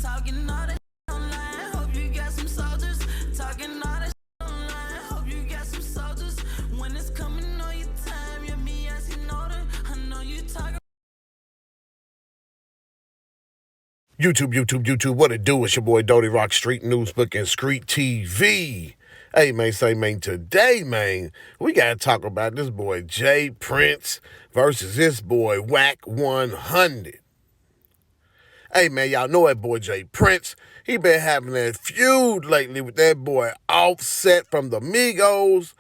Talking all that online, hope you got some soldiers. Talking all that online, hope you got some soldiers. When it's coming on your time, you're me asking order. I know you talking. YouTube, what it do? It's your boy Doty Rock, Street Newsbook and Street TV. Hey, man, today, man, we got to talk about this boy J Prince versus this boy Wack 100. Hey, man, y'all know that boy J Prince. He been having that feud lately with that boy Offset from the Migos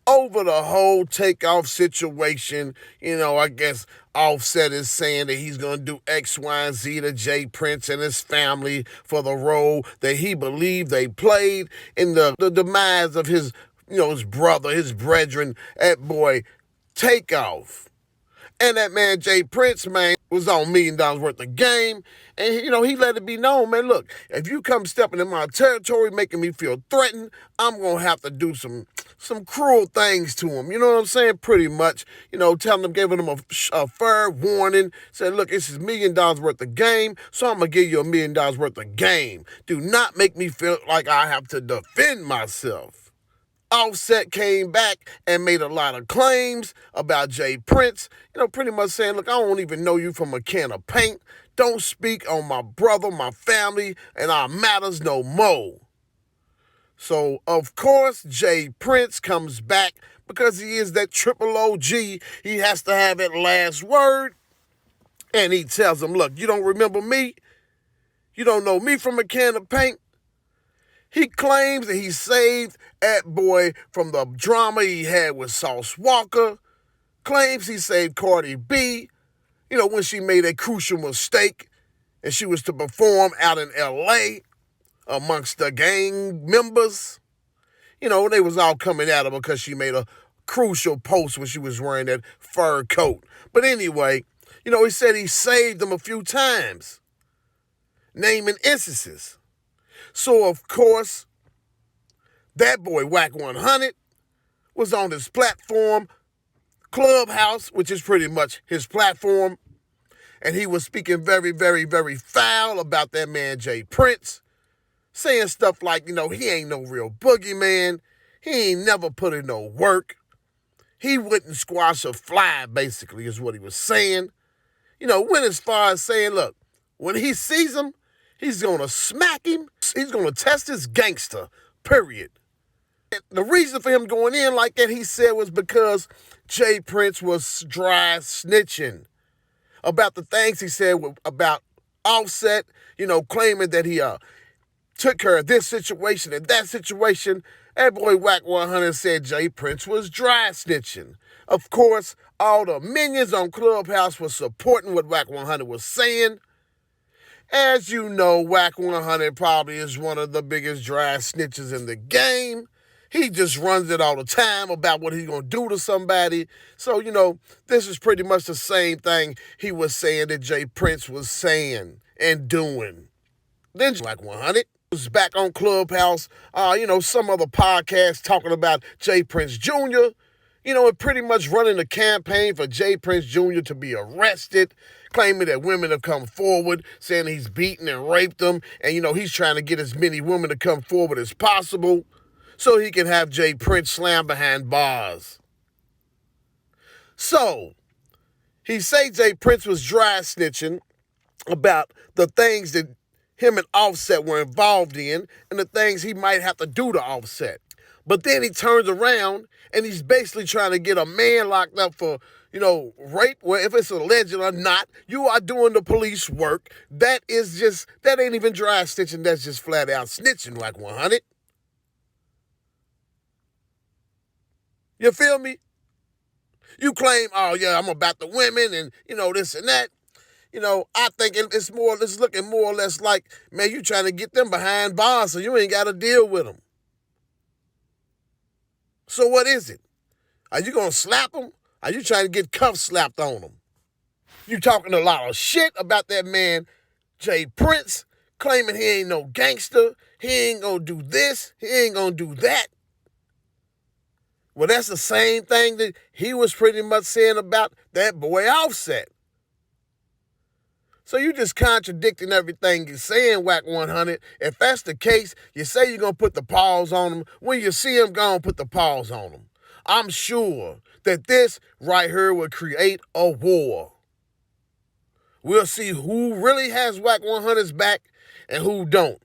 over the whole takeoff situation. I guess Offset is saying that he's going to do X, Y, and Z to J Prince and his family for the role that he believed they played in the demise of his brother, his brethren, that boy Takeoff. And that man, J Prince, man, was on $1 million worth of game. And, he let it be known, man, look, if you come stepping in my territory, making me feel threatened, I'm going to have to do some cruel things to him. You know what I'm saying? Pretty much, telling them, giving him a fair warning, said, look, this is $1 million worth of game, so I'm going to give you $1 million worth of game. Do not make me feel like I have to defend myself. Offset came back and made a lot of claims about J Prince, pretty much saying, look, I don't even know you from a can of paint. Don't speak on my brother, my family, and our matters no more. So, of course, J Prince comes back because he is that triple OG. He has to have that last word. And he tells him, look, you don't remember me? You don't know me from a can of paint? He claims that he saved that boy from the drama he had with Sauce Walker. Claims he saved Cardi B, when she made a crucial mistake and she was to perform out in L.A. amongst the gang members. They was all coming at her because she made a crucial post when she was wearing that fur coat. But anyway, he said he saved them a few times, naming instances. So, of course, that boy, Wack 100, was on his platform, Clubhouse, which is pretty much his platform, and he was speaking very, very, very foul about that man, J Prince, saying stuff like, he ain't no real boogeyman, he ain't never put in no work, he wouldn't squash a fly, basically, is what he was saying. Went as far as saying, look, when he sees him, he's going to smack him. He's going to test his gangster, period. And the reason for him going in like that, he said, was because J Prince was dry snitching about the things he said about Offset, claiming that he took care of this situation and that situation. That boy Wack 100 said J Prince was dry snitching. Of course, all the minions on Clubhouse was supporting what Wack 100 was saying. As you know, Wack 100 probably is one of the biggest dry snitches in the game. He just runs it all the time about what he's going to do to somebody. So, this is pretty much the same thing he was saying that J Prince was saying and doing. Then Wack 100 was back on Clubhouse, some other podcast talking about J Prince Jr., and pretty much running a campaign for J Prince Jr. to be arrested, claiming that women have come forward, saying he's beaten and raped them, and, he's trying to get as many women to come forward as possible so he can have J Prince slammed behind bars. So, he say J Prince was dry snitching about the things that him and Offset were involved in and the things he might have to do to Offset. But then he turns around and he's basically trying to get a man locked up for, rape, where if it's alleged or not, you are doing the police work. That ain't even dry snitching, that's just flat out snitching, like 100. You feel me? You claim, oh yeah, I'm about the women and, this and that. I think it's looking more or less like, man, you trying to get them behind bars so you ain't got to deal with them. So what is it? Are you going to slap them? Are you trying to get cuffs slapped on them? You talking a lot of shit about that man, J Prince, claiming he ain't no gangster, he ain't going to do this, he ain't going to do that. Well, that's the same thing that he was pretty much saying about that boy Offset. So you just contradicting everything you're saying, Wack 100. If that's the case, you say you're going to put the pause on them. When you see them, go and put the pause on them. I'm sure that this right here will create a war. We'll see who really has Wack 100's back and who don't.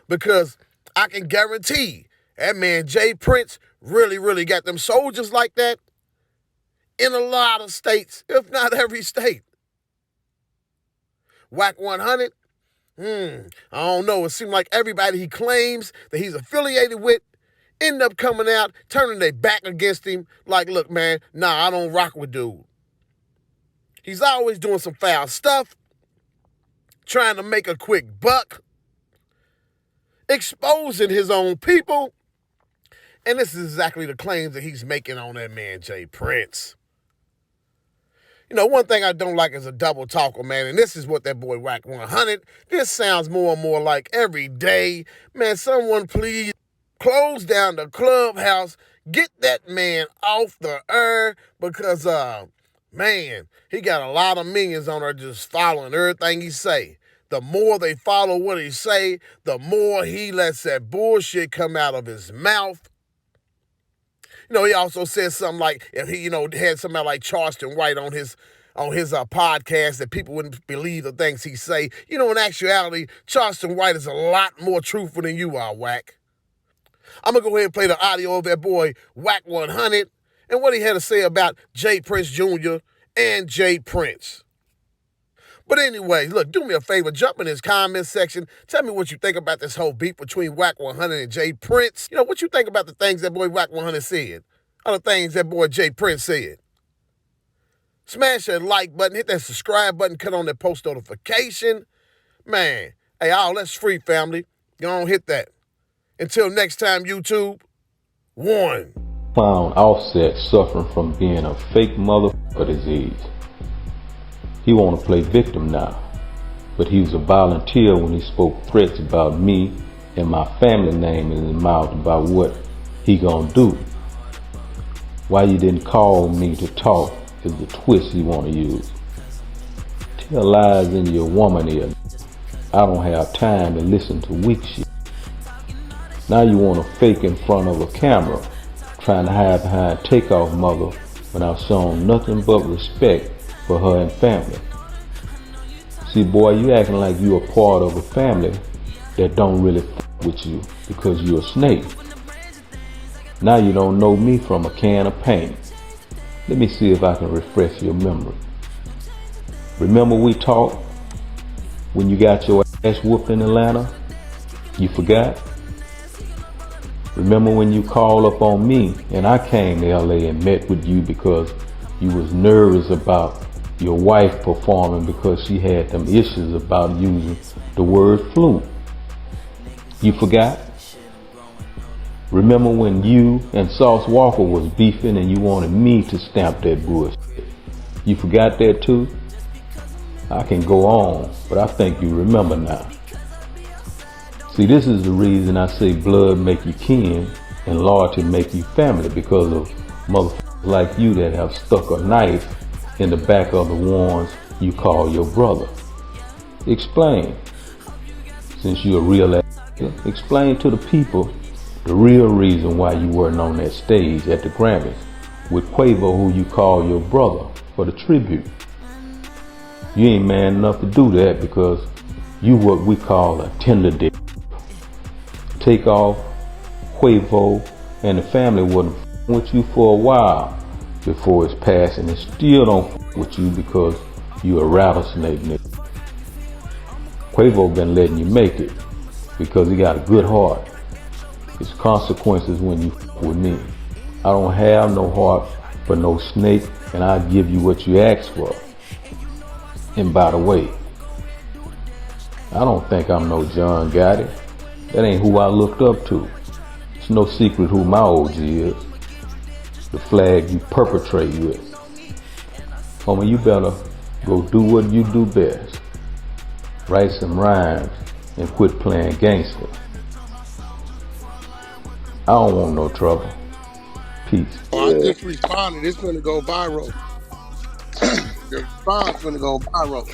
Because I can guarantee that man Jay Prince really got them soldiers like that in a lot of states, if not every state. Wack 100, I don't know. It seems like everybody he claims that he's affiliated with end up coming out, turning their back against him. Like, look, man, nah, I don't rock with dude. He's always doing some foul stuff, trying to make a quick buck, exposing his own people. And this is exactly the claims that he's making on that man, Jay Prince. You know, one thing I don't like is a double talker, man, and this is what that boy Wack 100, this sounds more and more like every day. Man, someone please close down the clubhouse, get that man off the air because, man, he got a lot of millions on there just following everything he say. The more they follow what he say, the more he lets that bullshit come out of his mouth. You know, he also said something like, if he, had somebody like Charleston White on his podcast, that people wouldn't believe the things he say. You know, in actuality, Charleston White is a lot more truthful than you are, Wack. I'm going to go ahead and play the audio of that boy, Wack 100, and what he had to say about Jay Prince Jr. and Jay Prince. But anyway, look, do me a favor, jump in his comment section. Tell me what you think about this whole beef between Wack 100 and Jay Prince. You know, what you think about the things that boy Wack 100 said, or the things that boy Jay Prince said. Smash that like button, hit that subscribe button, cut on that post notification. Man, hey, all that's free, family. Go on, hit that. Until next time, YouTube, one. Found Offset suffering from being a fake motherfucker disease. He want to play victim now, but he was a volunteer when he spoke threats about me and my family name in his mouth about what he gonna do. Why you didn't call me to talk is the twist he want to use. Tell lies in your woman ear. I don't have time to listen to weak shit. Now you want to fake in front of a camera, trying to hide behind Takeoff mother when I've shown nothing but respect for her and family. See, boy, you acting like you a part of a family that don't really f with you because you a snake. Now you don't know me from a can of paint. Let me see if I can refresh your memory. Remember we talked when you got your ass whooped in Atlanta? You forgot? Remember when you called up on me and I came to LA and met with you because you was nervous about your wife performing because she had them issues about using the word flu? You forgot? Remember when you and Sauce Walker was beefing and you wanted me to stamp that bullshit? You forgot that too? I can go on, but I think you remember now. See, this is the reason I say blood make you kin and loyalty make you family, because of motherfuckers like you that have stuck a knife in the back of the ones you call your brother. Explain. Since you're a real actor, explain to the people the real reason why you weren't on that stage at the Grammys with Quavo, who you call your brother, for the tribute. You ain't man enough to do that because you what we call a tender dick. Takeoff, Quavo, and the family wasn't with you for a while before his passing, and still don't with you because you a rattlesnake nigga. Quavo been letting you make it because he got a good heart. It's consequences when you with me. I don't have no heart for no snake, and I'll give you what you ask for. And by the way, I don't think I'm no John Gotti. That ain't who I looked up to. It's no secret who my OG is. The flag you perpetrate with. Homie, you better go do what you do best. Write some rhymes and quit playing gangster. I don't want no trouble. Peace. I just responded. It's gonna go viral. The response gonna go viral.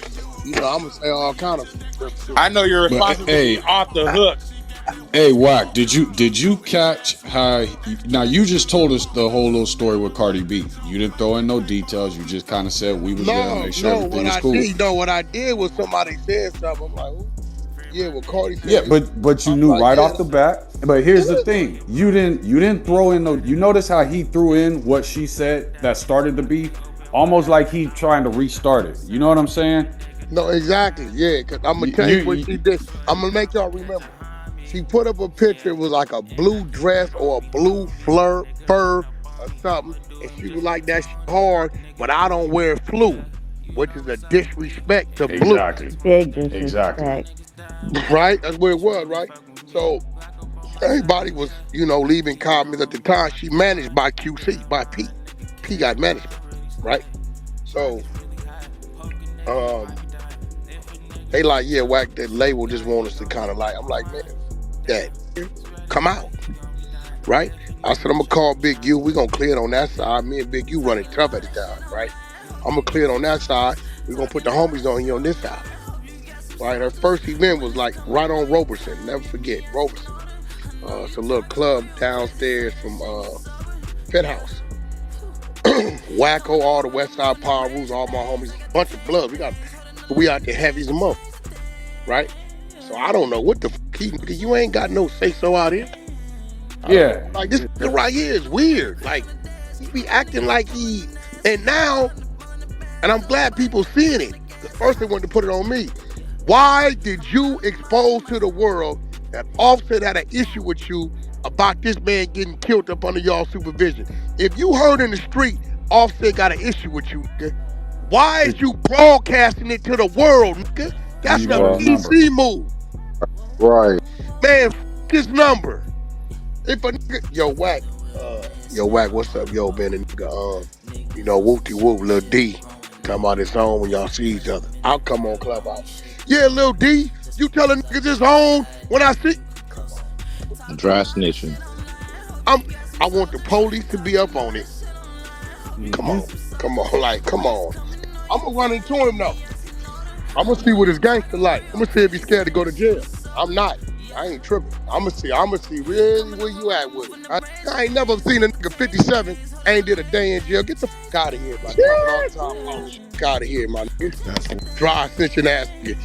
I'm gonna say all kind of shit. I know your But responsibility off the hook. hey, Wack, did you catch how? Now you just told us the whole little story with Cardi B. You didn't throw in no details. You just kind of said we was there to make sure everything was cool. What I did was somebody said something. I'm like, yeah, well, Cardi said. Yeah, but you knew right off the bat. But here's the thing: you didn't throw in no. You notice how he threw in what she said that started the beef, almost like he trying to restart it. You know what I'm saying? No, exactly. Yeah, because I'm gonna tell you what she did. I'm gonna make y'all remember. She put up a picture. It was like a blue dress or a blue fur or something, and she was like, "That's hard, but I don't wear flu," which is a disrespect to blue. Exactly. Big disrespect. Right? That's where it was, right? So everybody was, leaving comments at the time. She managed by QC, by P. P got management, right? So, they like, yeah, Wack, that label just want us to kind of like, I'm like, man, that come out, right? I said, I'm gonna call Big U. We're gonna clear it on that side. Me and Big U running tough at the time, right? I'm gonna clear it on that side. We're gonna put the homies on you on this side. Right, her first event was like right on Roberson. Never forget Roberson. It's a little club downstairs from Penthouse. Wacko, all the West Side Power Rules, all my homies, bunch of blood. We out there heavy as a month, right? So I don't know what the because you ain't got no say so out here. Yeah, like this right here is weird. Like he be acting like and now, and I'm glad people seeing it. The first they wanted to put it on me. Why did you expose to the world that Offset had an issue with you about this man getting killed up under y'all supervision? If you heard in the street Offset got an issue with you, nigga, why is you broadcasting it to the world, nigga? That's a PC move. Right. Man, this number. If a nigga, yo, Wack, what's up, yo, man, and nigga, whoopty whoop, Lil D, talking about his home when y'all see each other. I'll come on Clubhouse. Yeah, Lil D, you tell a nigga this home when I see. Dry snitching. I want the police to be up on it. Come on, come on. I'm gonna run into him though. I'm gonna see what his gangster like. I'm gonna see if he's scared to go to jail. I'm not. I ain't tripping. I'm gonna see really where you at with it. I ain't never seen a nigga 57 ain't did a day in jail. Get the fuck out of here, man. Get out of here, my nigga. Dry snitching ass nigga.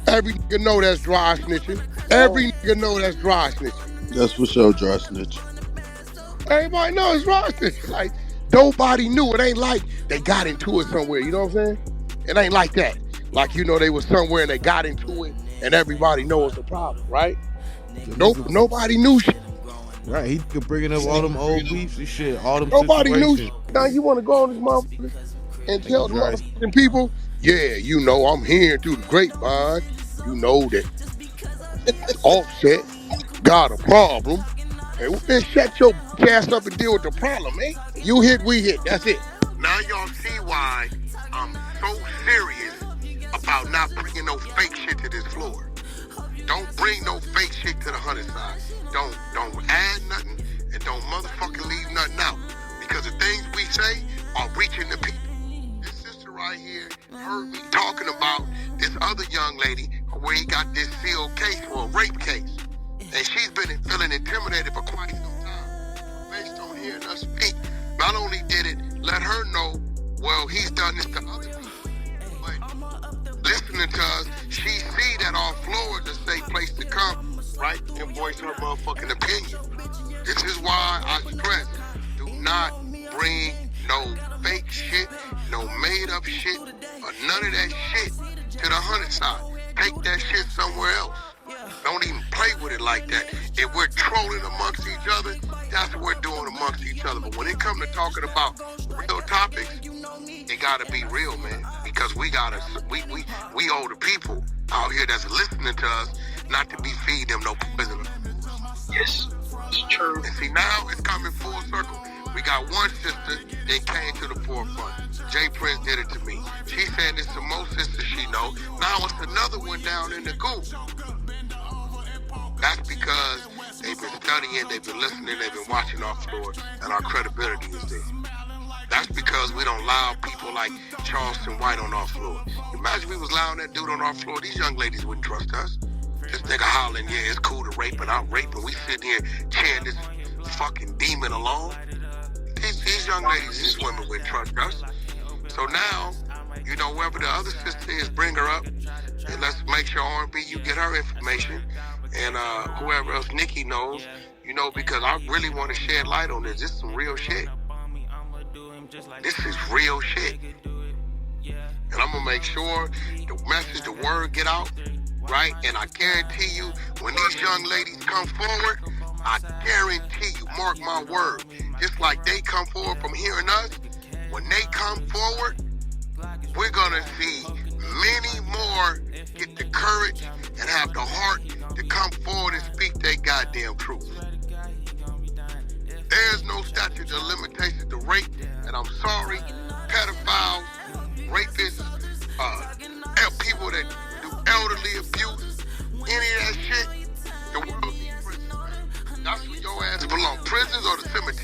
Every nigga know that's dry snitching. Every nigga know that's dry snitching. That's for sure, dry snitch. Everybody knows it's dry snitching. Like, nobody knew. It ain't like they got into it somewhere. You know what I'm saying? It ain't like that. Like, they was somewhere and they got into it and everybody knows the problem, right? Nobody knew shit. Right, he could bringing up all them old beefs and shit, all them Nobody knew situations. shit. Now you want to go on this motherfucker and tell the motherfucking people, yeah, I'm hearing through the grapevine, that Offset got a problem. Hey, then shut your ass up and deal with the problem, man. You hit, we hit. That's it. Now y'all see why I'm so serious about not bringing no fake shit to this floor. Don't bring no fake shit to the 100 side. Don't add nothing and don't motherfucking leave nothing out. Because the things we say are reaching the people. This sister right here heard me talking about this other young lady where he got this sealed case for a rape case. And she's been feeling intimidated for quite some time. Based on hearing us speak, not only did it let her know, well, he's done this to other people, but listening to us, she see that our floor is a safe place to come, right, and voice her motherfucking opinion. This is why I stress, do not bring no fake shit, no made up shit, or none of that shit to the 100 side. Take that shit somewhere else. Don't even play with it like that. If we're trolling amongst each other, that's what we're doing amongst each other. But when it comes to talking about real topics, it gotta be real, man. Because we owe the people out here that's listening to us not to be feeding them no poison. Yes, it's true. And see, now it's coming full circle. We got one sister that came to the forefront. Jay Prince did it to me. She said it's the most sisters she know. Now it's another one down in the goose. That's because they've been studying, they've been listening, they've been watching our floor, and our credibility is there. That's because we don't allow people like Charleston White on our floor. Imagine we was allowing that dude on our floor. These young ladies wouldn't trust us. This nigga hollering, yeah, it's cool to rape, and I'm raping. We sitting here cheering this fucking demon along. These young ladies, these women wouldn't trust us. So now, you know, whoever the other sister is, bring her up, and let's make sure R&B, you get her information, and whoever else Nikki knows, you know, because I really want to shed light on this. This is some real shit. This is real shit. And I'm going to make sure the message, the word get out, right? And I guarantee you, when these young ladies come forward, I guarantee you, mark my word, just like they come forward from hearing us, when they come forward, we're going to see many more get the courage and have the heart to come forward and speak their goddamn truth. There's no statute of limitations to rape, and I'm sorry, pedophiles, rapists, people that do elderly abuse, any of that shit, the world needs prisons. That's where your ass belong. Prisons or the cemetery.